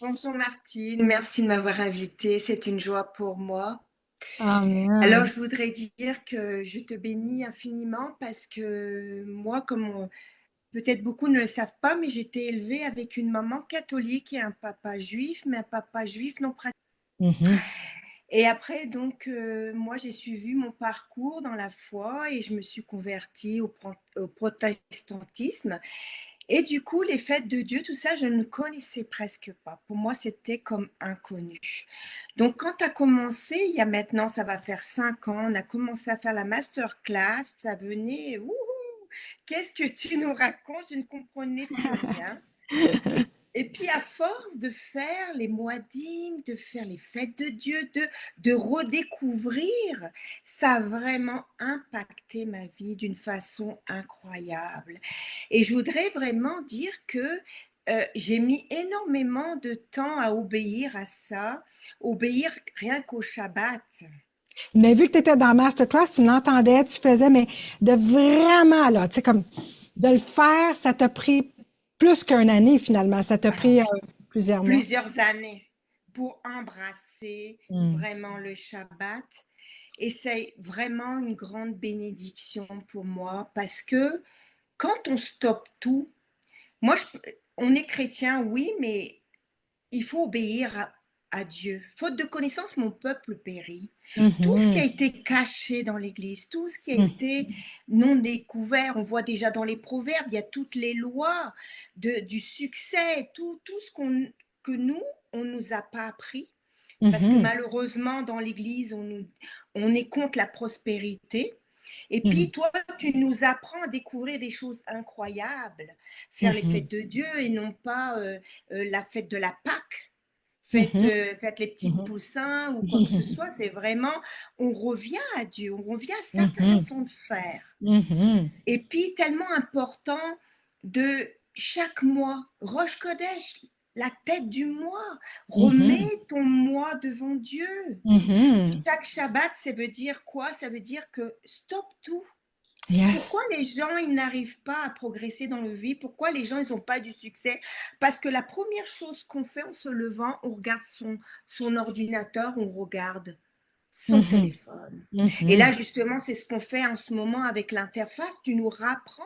Bonjour Martine, merci de m'avoir invitée, c'est une joie pour moi. Alors Amen. je voudrais dire que je te bénis infiniment parce que moi, peut-être beaucoup ne le savent pas, mais j'ai été élevée avec une maman catholique et un papa juif, mais un papa juif non pratiquant. Mhm. Et après, donc, moi, j'ai suivi mon parcours dans la foi et je me suis convertie au protestantisme. Et du coup, les fêtes de Dieu, tout ça, je ne connaissais presque pas. Pour moi, c'était comme inconnu. Donc, quand tu as commencé, il y a maintenant, ça va faire 5 ans, on a commencé à faire la masterclass, ça venait, ouhou, qu'est-ce que tu nous racontes? Je ne comprenais plus rien. Et puis, à force de faire les moedines, de faire les fêtes de Dieu, de redécouvrir, ça a vraiment impacté ma vie d'une façon incroyable. Et je voudrais vraiment dire que j'ai mis énormément de temps à obéir à ça, obéir rien qu'au Shabbat. Mais vu que tu étais dans Masterclass, tu l'entendais, tu faisais, mais de vraiment, là, tu sais, comme de le faire, ça t'a pris plus qu'une année finalement. Ça t'a Alors, pris plusieurs mois. plusieurs années pour embrasser Mm. vraiment le Shabbat. Et c'est vraiment une grande bénédiction pour moi parce que quand on stoppe tout, moi, on est chrétien, oui, mais il faut obéir à Dieu. Faute de connaissance, mon peuple périt. Tout ce qui a Mhm. été caché dans l'Église, tout ce qui a Mhm. été non découvert, on voit déjà dans les proverbes, il y a toutes les lois du succès, tout ce que nous, on ne nous a pas appris. Parce que Mhm. malheureusement, dans l'Église, on est contre la prospérité. Et puis, Mhm. toi, tu nous apprends à découvrir des choses incroyables, faire les Mhm. fêtes de Dieu et non pas la fête de la Pâque. Mhm. Faites les petites Mhm. poussins ou quoi que ce Mhm. soit. C'est vraiment, on revient à Dieu, on revient à sa Mhm. façon de faire. Mhm. Et puis, tellement important de chaque mois, Rosh Kodesh, la tête du mois, remets Mhm. ton mois devant Dieu. Mhm. Chaque Shabbat, ça veut dire quoi? Ça veut dire que stop tout. Pourquoi Yes. les gens, ils n'arrivent pas à progresser dans leur vie? Pourquoi les gens, ils n'ont pas du succès? Parce que la première chose qu'on fait en se levant, on regarde son ordinateur, on regarde son Mhm. téléphone. Et là, Mhm. justement, c'est ce qu'on fait en ce moment avec l'interface. Tu nous rapprends,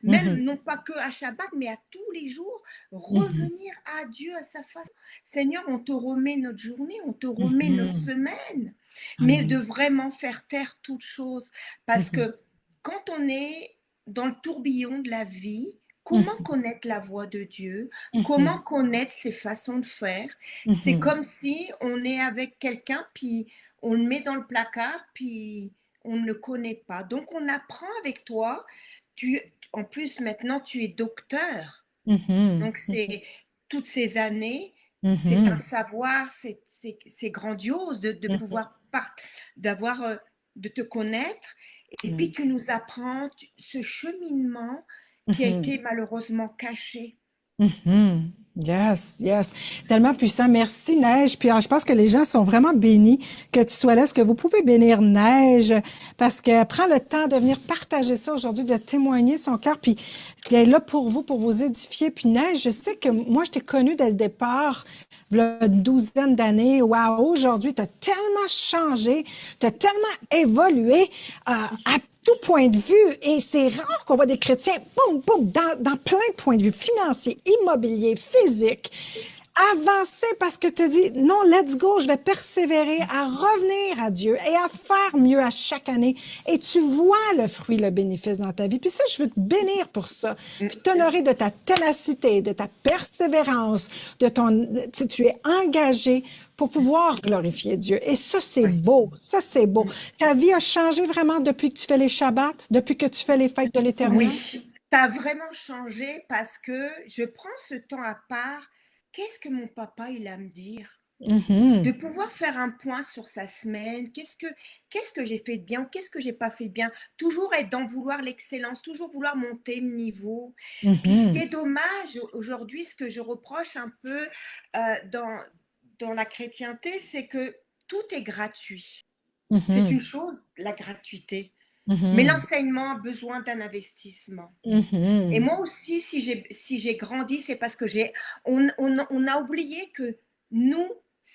même Mhm. non pas que à Shabbat, mais à tous les jours, Mhm. revenir à Dieu à sa façon. Seigneur, on te remet notre journée, on te remet notre Mhm. semaine, mais de Amen. vraiment faire taire toute chose. Parce Mhm. que quand on est dans le tourbillon de la vie, comment Mhm. connaître la voix de Dieu? Comment Mhm. connaître ses façons de faire? C'est Mhm. comme si on est avec quelqu'un, puis on le met dans le placard, puis on ne le connaît pas. Donc, on apprend avec toi. Tu, en plus, maintenant, tu es docteur. Mhm. Donc, c'est toutes ces années, c'est un Mhm. savoir, c'est grandiose de Mhm. pouvoir d'avoir, de te connaître. Et puis, tu nous apprends ce cheminement qui a Mhm. été malheureusement caché. Mhm. Yes, yes. Tellement puissant. Merci, Neige. Puis je pense que les gens sont vraiment bénis que tu sois là. Est-ce que vous pouvez bénir Neige? Parce qu'elle prend le temps de venir partager ça aujourd'hui, de témoigner son cœur, puis qu'elle est là pour vous édifier. Puis Neige, je sais que moi, je t'ai connue dès le départ, il y a une douzaine d'années. Waouh, aujourd'hui, tu as tellement changé, tu as tellement évolué à tout point de vue. Et c'est rare qu'on voit des chrétiens, boum, boum, dans plein de points de vue, financiers, immobiliers, physiques, avancer parce que tu dis, non, let's go, je vais persévérer à revenir à Dieu et à faire mieux à chaque année. Et tu vois le fruit, le bénéfice dans ta vie. Puis ça, je veux te bénir pour ça. Puis t'honorer de ta ténacité, de ta persévérance, de ton, tu es engagé pour pouvoir glorifier Dieu. Et ça, c'est Ouais. beau. Ça, c'est beau. Ta vie a changé vraiment depuis que tu fais les Shabbats, depuis que tu fais les fêtes de l'Éternel? Oui, ça a vraiment changé parce que je prends ce temps à part. Qu'est-ce que mon papa il a à me dire? De Mhm. pouvoir faire un point sur sa semaine, qu'est-ce que j'ai fait de bien ou qu'est-ce que j'ai pas fait de bien, toujours être dans vouloir l'excellence, toujours vouloir monter le niveau. Puis ce qui Mhm. est dommage aujourd'hui, ce que je reproche un peu dans la chrétienté, c'est que tout est gratuit. C'est une Mhm. chose, la gratuité. Mais Mhm. l'enseignement a besoin d'un investissement. Et Mhm. moi aussi, si j'ai grandi, c'est parce que on a oublié que nous,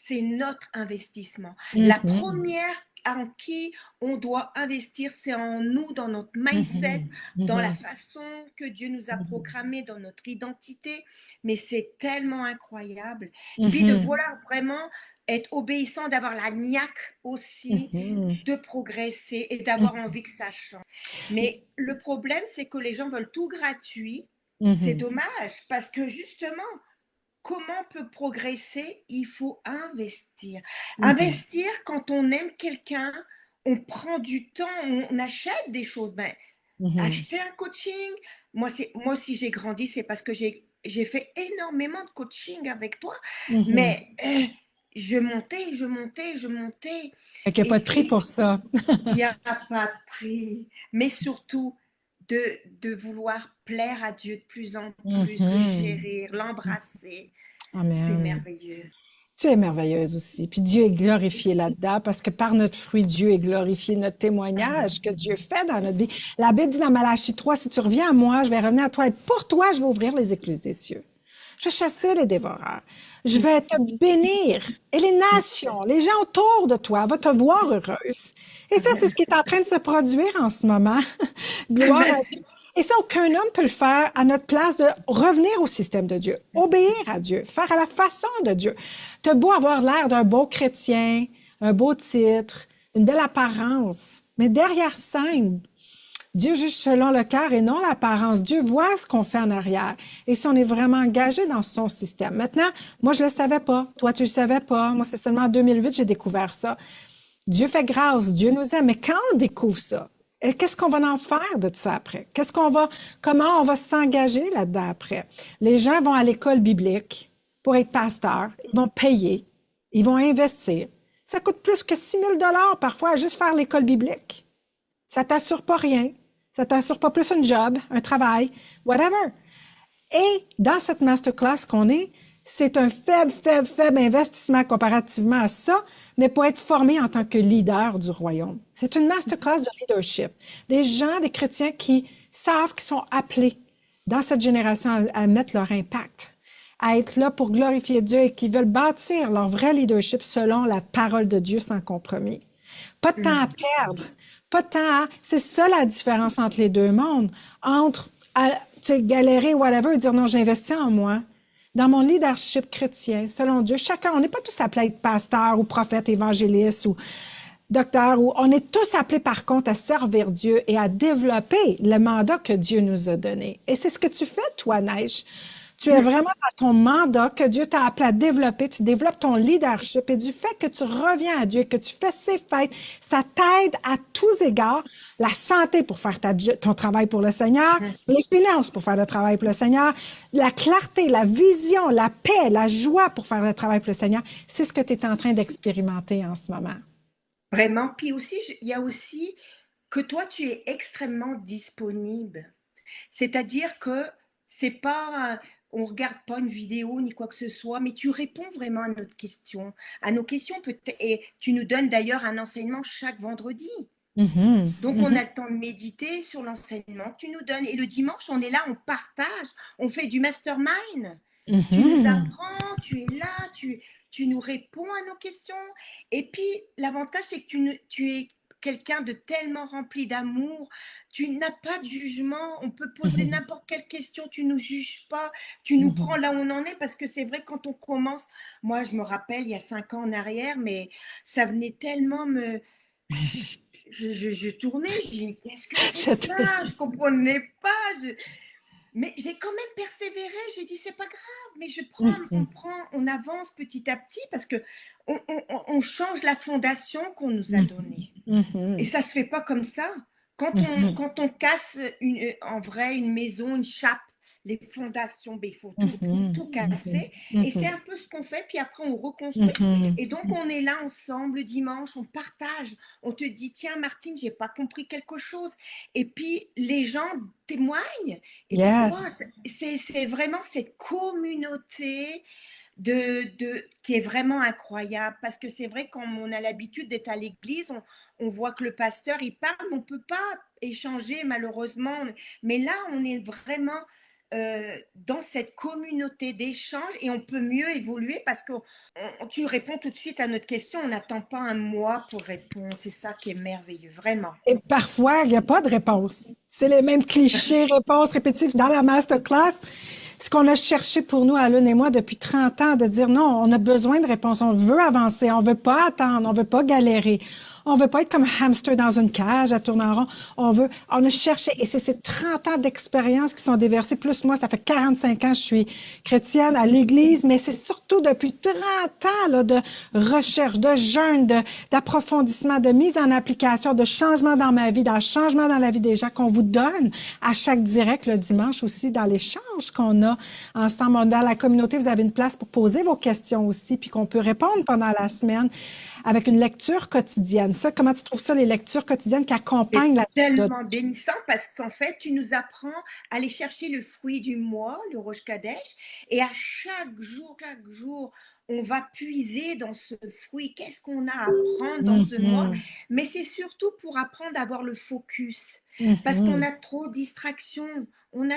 c'est notre investissement. La Mhm. première en qui on doit investir, c'est en nous, dans notre mindset, Mhm. dans la Mhm. façon que Dieu nous a Mhm. programmé, dans notre identité. Mais c'est tellement incroyable. Puis de Mhm. vouloir vraiment être obéissant, d'avoir la niaque aussi, Mhm. de progresser et d'avoir envie que ça change. Mais le problème, c'est que les gens veulent tout gratuit. C'est Mhm. dommage parce que justement, comment on peut progresser? Il faut investir. Mhm. Investir quand on aime quelqu'un, on prend du temps, on achète des choses. Ben, Mhm. acheter un coaching. Moi, si j'ai grandi, c'est parce que j'ai fait énormément de coaching avec toi. Mhm. Mais je montais, je montais, je montais. Fait qu'il n'y a Et pas de prix puis, pour ça. il n'y a pas de prix, mais surtout de vouloir plaire à Dieu de plus en plus, le Mhm. chérir, l'embrasser. C'est Amen. merveilleux. Tu es merveilleuse aussi. Puis Dieu est glorifié là-dedans parce que par notre fruit, Dieu est glorifié, notre témoignage que Dieu fait dans notre vie. La Bible dit dans Malachie 3, si tu reviens à moi, je vais revenir à toi et pour toi, je vais ouvrir les écluses des cieux. Je vais chasser les dévoreurs. Je vais te bénir. Et les nations, les gens autour de toi vont te voir heureuse. Et ça, c'est ce Amen. qui est en train de se produire en ce moment. Gloire à Amen. Dieu. Et ça, aucun homme peut le faire à notre place de revenir au système de Dieu, obéir à Dieu, faire à la façon de Dieu. T'as beau avoir l'air d'un beau chrétien, un beau titre, une belle apparence, mais derrière scène, Dieu juge selon le cœur et non l'apparence. Dieu voit ce qu'on fait en arrière. Et si on est vraiment engagé dans son système. Maintenant, moi, je le savais pas. Toi, tu le savais pas. Moi, c'est seulement en 2008 j'ai découvert ça. Dieu fait grâce, Dieu nous aime. Mais quand on découvre ça, qu'est-ce qu'on va en faire de tout ça après? Comment on va s'engager là-dedans après? Les gens vont à l'école biblique pour être pasteurs. Ils vont payer. Ils vont investir. Ça coûte plus que 6 000 $ parfois à juste faire l'école biblique. Ça t'assure pas rien. Ça t'assure pas plus un job, un travail, whatever. Et dans cette masterclass qu'on est, c'est un faible, faible, faible investissement comparativement à ça, mais pour être formé en tant que leader du royaume. C'est une masterclass de leadership. Des gens, des chrétiens qui savent qu'ils sont appelés dans cette génération à mettre leur impact, à être là pour glorifier Dieu et qui veulent bâtir leur vrai leadership selon la parole de Dieu sans compromis. Pas de temps à perdre. Pas de temps à... C'est ça la différence entre les deux mondes. Entre galérer, whatever, et dire non, j'investis en moi. Dans mon leadership chrétien, selon Dieu, chacun, on n'est pas tous appelés à être pasteur ou prophète, évangéliste ou docteur, ou on est tous appelés par contre à servir Dieu et à développer le mandat que Dieu nous a donné. Et c'est ce que tu fais, toi, Neige. Tu es vraiment dans ton mandat que Dieu t'a appelé à développer. Tu développes ton leadership et du fait que tu reviens à Dieu, que tu fais ses fêtes, ça t'aide à tous égards. La santé pour faire ton travail pour le Seigneur, les finances pour faire le travail pour le Seigneur, la clarté, la vision, la paix, la joie pour faire le travail pour le Seigneur. C'est ce que tu es en train d'expérimenter en ce moment. Vraiment. Puis aussi, il y a aussi que toi, tu es extrêmement disponible. C'est-à-dire que c'est pas, on regarde pas une vidéo ni quoi que ce soit, mais tu réponds vraiment à nos questions peut-être, et tu nous donnes d'ailleurs un enseignement chaque vendredi. Mhm, Donc, on mhm, a le temps de méditer sur l'enseignement que tu nous donnes. Et le dimanche, on est là, on partage, on fait du mastermind. Tu nous mhm, apprends, tu es là, tu nous réponds à nos questions. Et puis, l'avantage, c'est que tu es quelqu'un de tellement rempli d'amour. Tu n'as pas de jugement. On peut poser mhm, n'importe quelle question. Tu ne nous juges pas. Tu nous prends mhm. là où on en est. Parce que c'est vrai, quand on commence, moi, je me rappelle, il y a 5 ans en arrière, mais ça venait tellement me je tournais, je dis: «Mais qu'est-ce que c'est que Je ça?» te- Je comprenais pas, mais j'ai quand même persévéré. J'ai dit: «C'est pas grave, mais Mhm, on avance petit à petit parce que on change la fondation qu'on nous a mhm, donnée et mhm, ça se fait pas comme ça. mhm, Quand on casse en vrai une maison, une chape, les fondations, ben, il faut mhm, tout mhm, casser et c'est mhm, un peu ce qu'on fait, puis après on reconstruit mhm. et donc on est là ensemble le dimanche, on partage, on te dit: «Tiens Martine, j'ai pas compris quelque chose» et puis les gens témoignent et puis Yes. waouh, c'est vraiment cette communauté qui est vraiment incroyable. Parce que c'est vrai, quand on a l'habitude d'être à l'église, on voit que le pasteur, il parle, mais on ne peut pas échanger malheureusement. Mais là, on est vraiment dans cette communauté d'échange et on peut mieux évoluer parce que tu réponds tout de suite à notre question. On n'attend pas un mois pour répondre. C'est ça qui est merveilleux, vraiment. Et parfois, il n'y a pas de réponse. C'est les mêmes clichés, réponses répétitives dans la masterclass. Ce qu'on a cherché pour nous, Alun et moi, depuis 30 ans, de dire non, on a besoin de réponses, on veut avancer, on veut pas attendre, on veut pas galérer. On veut pas être comme un hamster dans une cage à tourner en rond. On a cherché, et c'est ces 30 ans d'expérience qui sont déversés, plus moi, ça fait 45 ans que je suis chrétienne à l'Église, mais c'est surtout depuis 30 ans là, de recherche, de jeûne, d'approfondissement, de mise en application, de changement dans ma vie, d'un changement dans la vie des gens qu'on vous donne à chaque direct le dimanche aussi, dans l'échange qu'on a ensemble. Dans la communauté, vous avez une place pour poser vos questions aussi, puis qu'on peut répondre pendant la semaine avec une lecture quotidienne. Ça, comment tu trouves ça, les lectures quotidiennes qui accompagnent la C'est vie? tellement bénissant parce qu'en fait, tu nous apprends à aller chercher le fruit du mois, le Rosh Kadesh, et à chaque jour, on va puiser dans ce fruit. Qu'est-ce qu'on a à apprendre dans ce mois? Mhm, Mais c'est surtout pour apprendre à avoir le focus. Parce qu'on mhm, a trop de distractions. On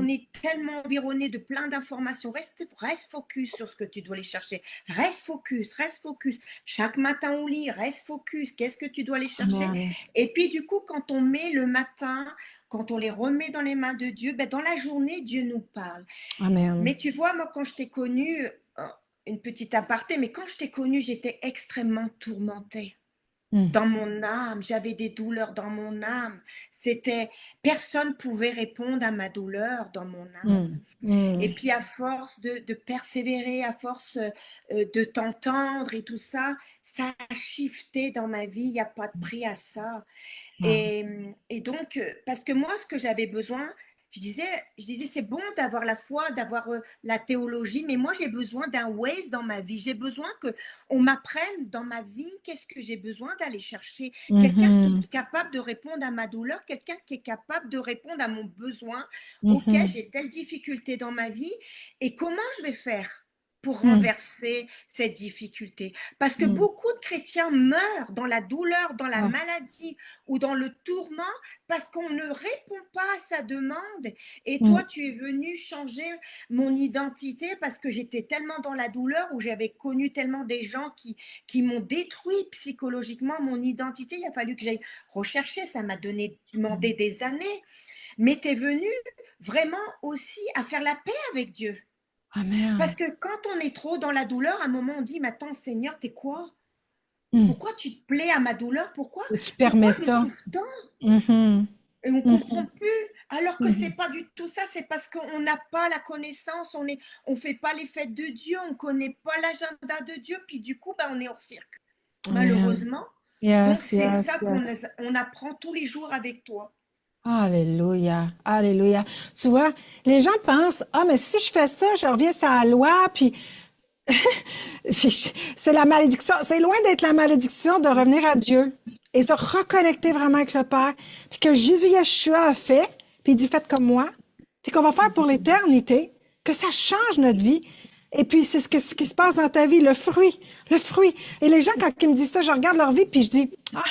est tellement environné de plein d'informations. Reste focus sur ce que tu dois aller chercher. Reste focus, reste focus. Chaque matin au lit, reste focus. Qu'est-ce que tu dois aller chercher? amen, Et puis, du coup, quand on met le matin, quand on les remet dans les mains de Dieu, ben, dans la journée, Dieu nous parle. amen. Mais tu vois, moi, quand je t'ai connue, une petite aparté, mais quand je t'ai connue, j'étais extrêmement tourmentée Mm, dans mon âme. J'avais des douleurs dans mon âme. Personne pouvait répondre à ma douleur dans mon âme. mm, mm, Et puis, à force de persévérer, à force de t'entendre et tout ça, ça a shifté dans ma vie. Il n'y a pas de prix à ça. wow. Et donc, parce que moi, ce que j'avais besoin, je disais, c'est bon d'avoir la foi, d'avoir la théologie, mais moi, j'ai besoin d'un Waze dans ma vie. J'ai besoin qu'on m'apprenne dans ma vie qu'est-ce que j'ai besoin d'aller chercher. Quelqu'un qui Mhm, est capable de répondre à ma douleur, quelqu'un qui est capable de répondre à mon besoin. Ok, mhm, j'ai telle difficulté dans ma vie et comment je vais faire pour mm, renverser cette difficulté? Parce que mm. beaucoup de chrétiens meurent dans la douleur, dans la Ah, maladie ou dans le tourment parce qu'on ne répond pas à sa demande. Et toi, mm, tu es venu changer mon identité parce que j'étais tellement dans la douleur, où j'avais connu tellement des gens qui m'ont détruit psychologiquement mon identité. Il a fallu que j'aille rechercher, ça m'a demandé des années. Mais tu es venu vraiment aussi à faire la paix avec Dieu. Parce amen. que quand on est trop dans la douleur, à un moment, on dit, mais attends, Seigneur, t'es quoi? Mm. Pourquoi tu te plais à ma douleur? Pourquoi? Et tu Pourquoi permets je ça. souffre tant? Mhm, Et on comprend mhm, plus. Alors que c'est mhm. pas du tout ça, c'est parce qu'on n'a pas la connaissance, on fait pas les fêtes de Dieu, on connaît pas l'agenda de Dieu, puis du coup, ben, on est hors circuit, Amen. malheureusement. Donc, Yes, c'est ça yes, yes. on apprend tous les jours avec toi. Alléluia, alléluia. Tu vois, les gens pensent, ah, mais si je fais ça, je reviens sur la loi, puis c'est la malédiction. C'est loin d'être la malédiction de revenir à Dieu et se reconnecter vraiment avec le Père. Puis que Jésus Yeshua a fait, puis il dit faites comme moi, puis qu'on va faire pour l'éternité, que ça change notre vie. Et puis c'est ce qui se passe dans ta vie, le fruit, le fruit. Et les gens, quand ils me disent ça, je regarde leur vie, puis je dis, ah,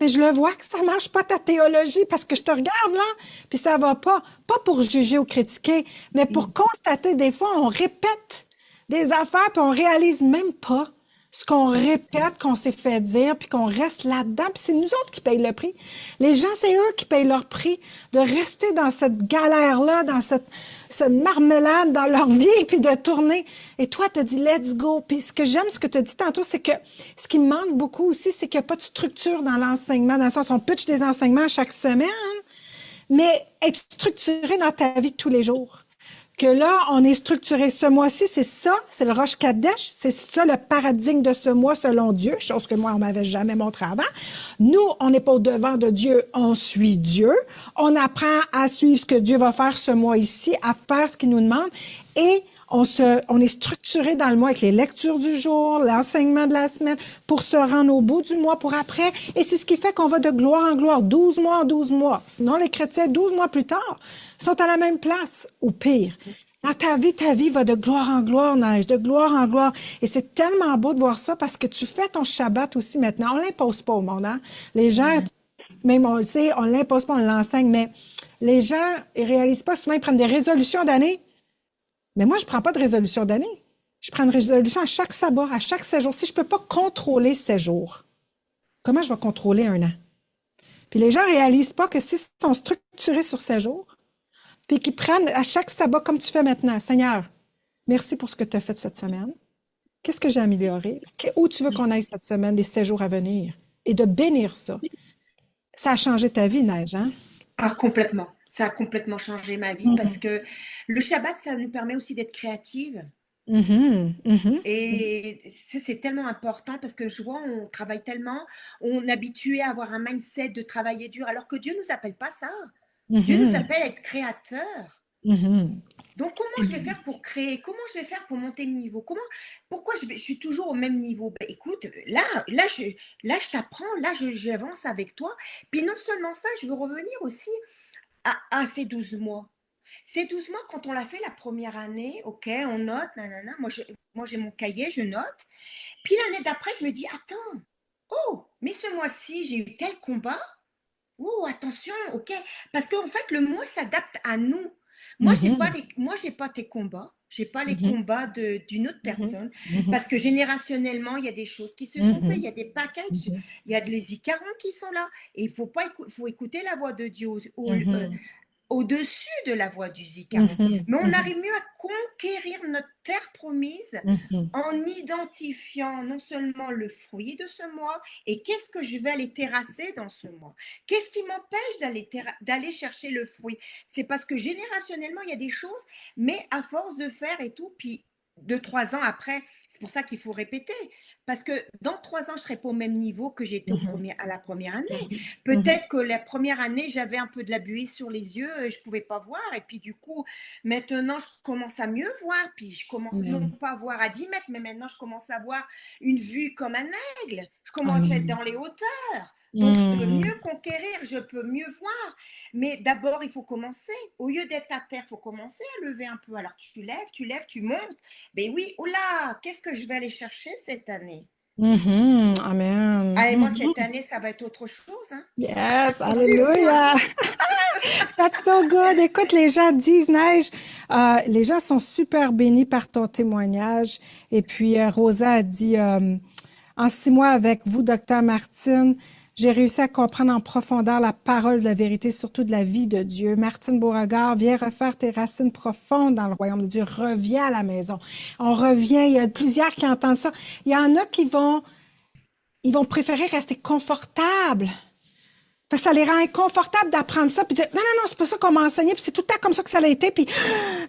mais je le vois que ça marche pas ta théologie parce que je te regarde là, puis ça va pas. Pas pour juger ou critiquer, mais pour constater des fois, on répète des affaires, puis on réalise même pas ce qu'on répète, qu'on s'est fait dire, puis qu'on reste là-dedans, puis c'est nous autres qui payent le prix. Les gens, c'est eux qui payent leur prix de rester dans cette galère-là, dans cette marmelade dans leur vie, puis de tourner. Et toi, tu dis, let's go. Puis ce que j'aime, ce que tu as dit tantôt, c'est que ce qui me manque beaucoup aussi, c'est qu'il n'y a pas de structure dans l'enseignement, dans le sens, on pitch des enseignements chaque semaine, mais être structuré dans ta vie de tous les jours. Que là, on est structuré. Ce mois-ci, c'est ça, c'est le Rosh Kadesh, c'est ça le paradigme de ce mois selon Dieu, chose que moi, on m'avait jamais montré avant. Nous, on n'est pas au-devant de Dieu, on suit Dieu. On apprend à suivre ce que Dieu va faire ce mois-ci, à faire ce qu'il nous demande. Et on est structuré dans le mois avec les lectures du jour, l'enseignement de la semaine, pour se rendre au bout du mois, pour après. Et c'est ce qui fait qu'on va de gloire en gloire, 12 mois en 12 mois. Sinon, les chrétiens, 12 mois plus tard, sont à la même place, ou pire. Dans ta vie va de gloire en gloire, Neige, de gloire en gloire. Et c'est tellement beau de voir ça parce que tu fais ton Shabbat aussi maintenant. On l'impose pas au monde, hein? Les gens, Mhm. même on le sait, on l'impose pas, on l'enseigne, mais les gens, ils réalisent pas, souvent ils prennent des résolutions d'année. Mais moi, je prends pas de résolution d'année. Je prends une résolution à chaque sabbat, à chaque séjour. Si je peux pas contrôler ces jours, comment je vais contrôler un an? Puis les gens réalisent pas que s'ils sont structurés sur ces jours, puis qu'ils prennent à chaque sabbat comme tu fais maintenant, Seigneur, merci pour ce que tu as fait cette semaine. Qu'est-ce que j'ai amélioré? Où tu veux qu'on aille cette semaine, les séjours à venir? Et de bénir ça. Ça a changé ta vie, Neige, hein? Ah, complètement. Ça a complètement changé ma vie parce Mhm. que le Shabbat, ça nous permet aussi d'être créative. Mhm. Mhm. Et ça, c'est tellement important parce que je vois, on travaille tellement, on est habitué à avoir un mindset de travailler dur, alors que Dieu ne nous appelle pas ça. Dieu nous Mhm. appelle à être créateurs. Mhm. Donc, comment je vais faire pour créer? Comment je vais faire pour monter le niveau? Pourquoi je suis toujours au même niveau? Ben, écoute, là, je t'apprends, j'avance avec toi. Puis non seulement ça, je veux revenir aussi à ces 12 mois. Ces 12 mois, quand on l'a fait la première année, ok, on note, nanana, moi j'ai mon cahier, je note. Puis l'année d'après, je me dis, attends, oh, mais ce mois-ci, j'ai eu tel combat. Oh, attention, ok. Parce qu'en fait, le mois s'adapte à nous. Mhm. Moi, j'ai pas tes combats. J'ai pas les Mhm. combats d'une autre Mhm. personne. Mhm. Parce que générationnellement, il y a des choses qui se sont faites. Il Mhm. y a des packages. Mhm. Il y a des Icarons qui sont là. Et il faut pas faut écouter la voix de Dieu Mhm. au-dessus de la voie du Zikaron. Mhm. Mais on Mhm. arrive mieux à conquérir notre terre promise Mhm. en identifiant non seulement le fruit de ce mois et qu'est-ce que je vais aller terrasser dans ce mois. Qu'est-ce qui m'empêche d'aller chercher le fruit? C'est parce que générationnellement, il y a des choses, mais à force de faire et tout, puis 2, 3 ans après, c'est pour ça qu'il faut répéter. Parce que dans 3 ans, je ne serai pas au même niveau que j'étais Mhm. à la première année. Mhm. Mhm. Peut-être que la première année, j'avais un peu de la buée sur les yeux et je ne pouvais pas voir. Et puis du coup, maintenant, je commence à mieux voir. Puis je commence non Amen. pas à voir à 10 mètres, mais maintenant, je commence à voir une vue comme un aigle. Je commence à être Amen. dans les hauteurs. Donc, je peux Mm. mieux conquérir, je peux mieux voir. Mais d'abord, il faut commencer. Au lieu d'être à terre, il faut commencer à lever un peu. Alors, tu lèves, tu montes. Ben oui, oh là, qu'est-ce que je vais aller chercher cette année? Mhm. Amen. Ah, et moi, cette Mhm. année, ça va être autre chose. Hein. Yes, Suis-moi. alléluia. That's so good. Écoute, les gens disent, Neige, les gens sont super bénis par ton témoignage. Et puis, Rosa a dit, en 6 mois avec vous, docteur Martine, j'ai réussi à comprendre en profondeur la parole de la vérité, surtout de la vie de Dieu. Martine Beauregard, viens refaire tes racines profondes dans le royaume de Dieu. Reviens à la maison. On revient. Il y a plusieurs qui entendent ça. Il y en a qui ils vont préférer rester confortables. Parce que ça les rend inconfortables d'apprendre ça, puis dire, non, non, non, c'est pas ça qu'on m'a enseigné, puis c'est tout le temps comme ça que ça a été, puis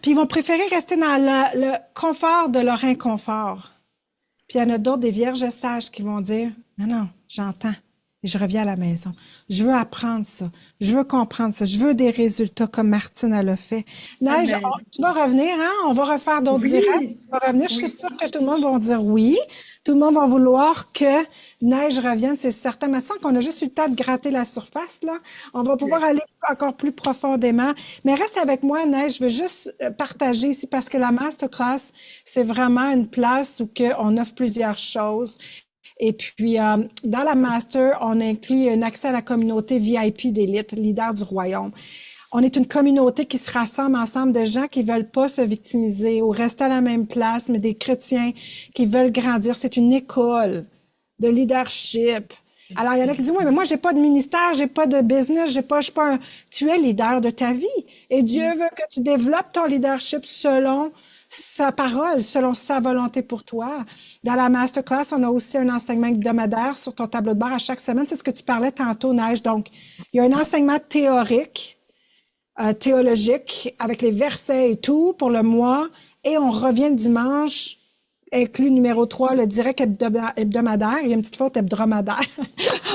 ils vont préférer rester dans le confort de leur inconfort. Puis il y en a d'autres, des vierges sages, qui vont dire, non, non, j'entends, et je reviens à la maison. Je veux apprendre ça, je veux comprendre ça, je veux des résultats comme Martine elle a fait. Neige, Amen. tu vas revenir, hein? On va refaire d'autres directs. Oui, Tu vas revenir, je suis oui. sûre que tout le monde va dire oui. Tout le monde va vouloir que Neige revienne, c'est certain. Mais sans qu'on a juste eu le temps de gratter la surface, là, on va pouvoir Yes. aller encore plus profondément. Mais reste avec moi, Neige, je veux juste partager ici parce que la masterclass, c'est vraiment une place où on offre plusieurs choses. Et puis, dans la master, on inclut un accès à la communauté VIP d'élite, leader du royaume. On est une communauté qui se rassemble ensemble de gens qui veulent pas se victimiser ou rester à la même place, mais des chrétiens qui veulent grandir. C'est une école de leadership. Alors, il y en a qui disent, oui, mais moi, j'ai pas de ministère, j'ai pas de business, je suis pas un... Tu es leader de ta vie. Et Dieu veut que tu développes ton leadership selon sa parole, selon sa volonté pour toi. Dans la masterclass, on a aussi un enseignement hebdomadaire sur ton tableau de bord à chaque semaine. C'est ce que tu parlais tantôt, Neige. Donc, il y a un enseignement théorique, théologique, avec les versets et tout pour le mois. Et on revient le dimanche, inclus numéro 3, le direct hebdomadaire. Il y a une petite faute hebdomadaire.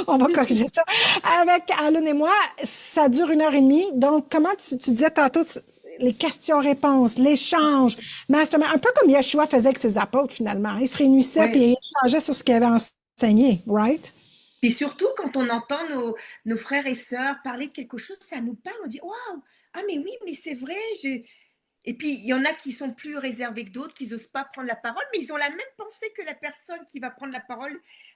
On va corriger ça. Avec Alan et moi, ça dure 1 heure et demie. Donc, comment tu disais tantôt, les questions-réponses, l'échange, mastermind, un peu comme Yeshua faisait avec ses apôtres, finalement. Ils se réunissaient puis Ouais. ils échangeaient sur ce qu'ils avaient enseigné, right? Et surtout, quand on entend nos frères et sœurs parler de quelque chose, ça nous parle, on dit waouh, ah mais oui, mais c'est vrai, Et puis, il y en a qui sont plus réservés que d'autres, qui n'osent pas prendre la parole, mais ils ont la même pensée que la personne qui va prendre la parole.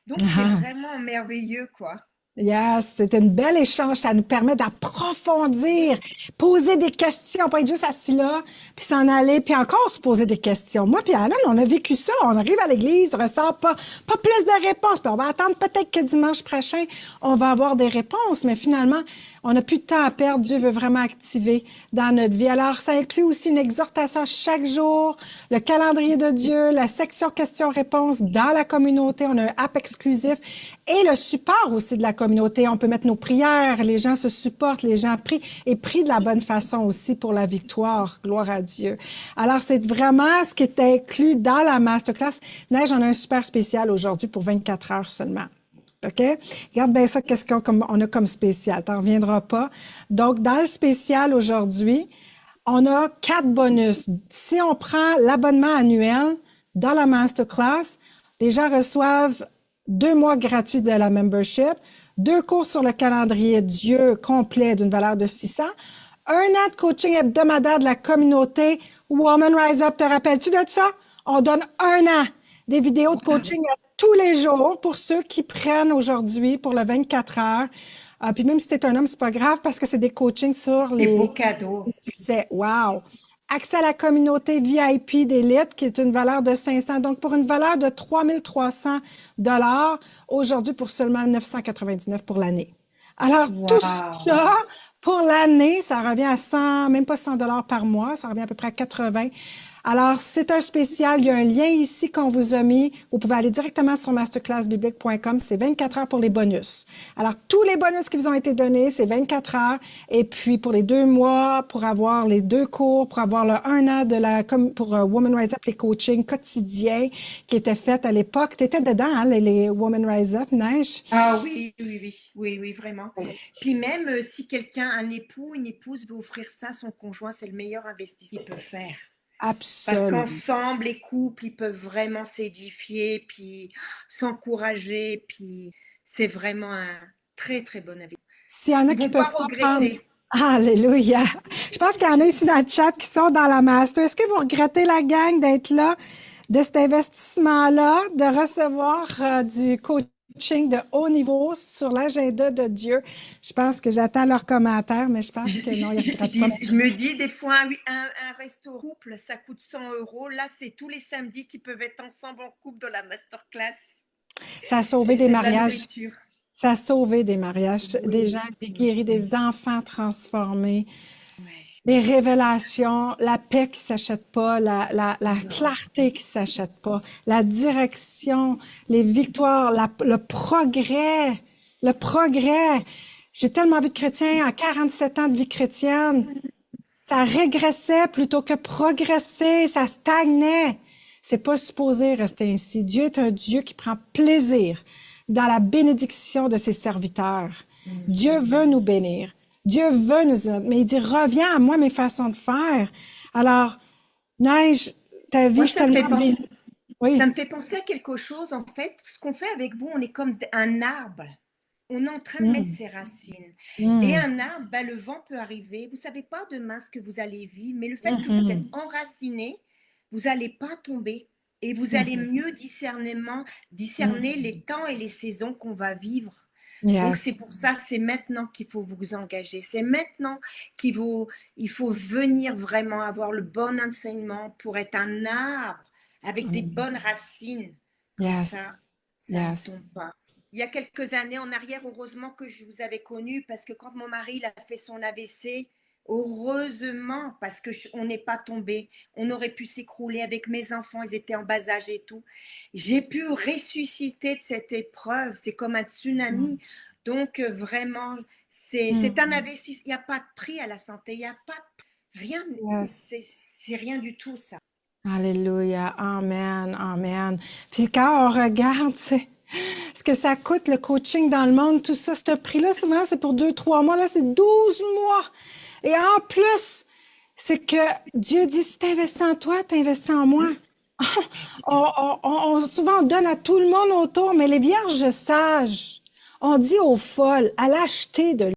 Donc, c'est vraiment merveilleux, quoi. Yes, c'était une belle échange. Ça nous permet d'approfondir, poser des questions, pas être juste assis là, puis s'en aller, puis encore se poser des questions. Moi puis Alan, on a vécu ça. On arrive à l'église, on ressort pas plus de réponses. Puis on va attendre peut-être que dimanche prochain, on va avoir des réponses. Mais finalement, on n'a plus de temps à perdre. Dieu veut vraiment activer dans notre vie. Alors, ça inclut aussi une exhortation chaque jour, le calendrier de Dieu, la section questions-réponses dans la communauté. On a un app exclusif et le support aussi de la communauté. On peut mettre nos prières, les gens se supportent, les gens prient et prient de la bonne façon aussi pour la victoire. Gloire à Dieu. Alors, c'est vraiment ce qui est inclus dans la masterclass. Neige, on a un super spécial aujourd'hui pour 24 heures seulement. OK? Regarde bien ça, qu'est-ce qu'on a comme spécial. T'en reviendras pas. Donc, dans le spécial aujourd'hui, on a 4 bonus. Si on prend l'abonnement annuel dans la masterclass, les gens reçoivent 2 mois gratuits de la membership, 2 cours sur le calendrier Dieu complet d'une valeur de 600, 1 an de coaching hebdomadaire de la communauté Woman Rise Up. Te rappelles-tu de ça? On donne 1 an des vidéos de coaching tous les jours pour ceux qui prennent aujourd'hui pour le 24 heures. Puis même si t'es un homme, c'est pas grave parce que c'est des coachings sur Des beaux les cadeaux. succès. Wow! Accès à la communauté VIP d'élite qui est une valeur de 500. Donc, pour une valeur de 3 300 aujourd'hui pour seulement 999 pour l'année. Alors, tout Wow. ça pour l'année, ça revient à 100, même pas 100 par mois, ça revient à peu près à 80. Alors, c'est un spécial. Il y a un lien ici qu'on vous a mis. Vous pouvez aller directement sur masterclassbiblique.com. C'est 24 heures pour les bonus. Alors, tous les bonus qui vous ont été donnés, c'est 24 heures. Et puis, pour les 2 mois, pour avoir les 2 cours, pour avoir le 1 an de la, comme pour Woman Rise Up, les coachings quotidiens qui étaient faits à l'époque. Tu étais dedans, hein, les Woman Rise Up, Neige? Ah oui, oui, oui, oui, oui, vraiment. Puis même si quelqu'un, un époux, une épouse veut offrir ça à son conjoint, c'est le meilleur investissement qu'il peut faire. Parce Absolument. qu'ensemble, les couples, ils peuvent vraiment s'édifier, puis s'encourager, puis c'est vraiment un très, très bon avis. S'il y en a Ils qui vont peuvent pas pas prendre. regretter. Alléluia. Je pense qu'il y en a ici dans le chat qui sont dans la master. Est-ce que vous regrettez la gang d'être là, de cet investissement-là, de recevoir du coaching de haut niveau sur l'agenda de Dieu? Je pense que j'attends leurs commentaires, mais je pense que non, ils ne regrettent pas. Je me dis des fois, oui, un resto couple, ça coûte 100 euros. Là, c'est tous les samedis qui peuvent être ensemble en couple dans la masterclass. Ça a sauvé Et des c'est de la mariages. nourriture. Ça a sauvé des mariages, des gens Oui, guéris, des enfants transformés. ouais. Des révélations, la paix qui s'achète pas, la Non. clarté qui s'achète pas, la direction, les victoires, le progrès, le progrès. J'ai tellement vu de chrétiens en 47 ans de vie chrétienne. Ça régressait plutôt que progresser, ça stagnait. C'est pas supposé rester ainsi. Dieu est un Dieu qui prend plaisir dans la bénédiction de ses serviteurs. Dieu veut nous bénir. Dieu veut nous, mais il dit, reviens à moi mes façons de faire. Alors, Neige, ta vie, Moi, je suis tellement bénie. ça Oui. me fait penser à quelque chose. En fait, ce qu'on fait avec vous, on est comme un arbre. On est en train de mettre Mm, ses racines. Et mm, un arbre, ben, le vent peut arriver. Vous ne savez pas demain ce que vous allez vivre, mais le fait que vous êtes mhm, enraciné, vous n'allez pas tomber. Et vous allez mhm, mieux discerner les mhm. temps et les saisons qu'on va vivre. Donc, c'est Yes. pour ça que c'est maintenant qu'il faut vous engager. C'est maintenant il faut venir vraiment avoir le bon enseignement pour être un arbre avec des Amen. bonnes racines. Comme Yes. ça ne Yes. tombe pas. Il y a quelques années en arrière, heureusement que je vous avais connu parce que quand mon mari il a fait son AVC, heureusement parce que on n'est pas tombé, on aurait pu s'écrouler avec mes enfants, ils étaient en bas âge et tout. J'ai pu ressusciter de cette épreuve, c'est comme un tsunami. Mm, Donc vraiment, c'est un mm. investissement. Il n'y a pas de prix à la santé, il n'y a pas de rien, c'est Yes. rien du tout ça. Alléluia. Amen. Amen. Puis quand on regarde, c'est ce que ça coûte le coaching dans le monde, tout ça, ce prix-là, souvent, c'est pour 2, 3 mois. Là, c'est 12 mois. Et en plus, c'est que Dieu dit, si t'investis en toi, t'investis en moi. Souvent, on donne à tout le monde autour, mais les vierges sages, on dit aux folles, à l'acheter de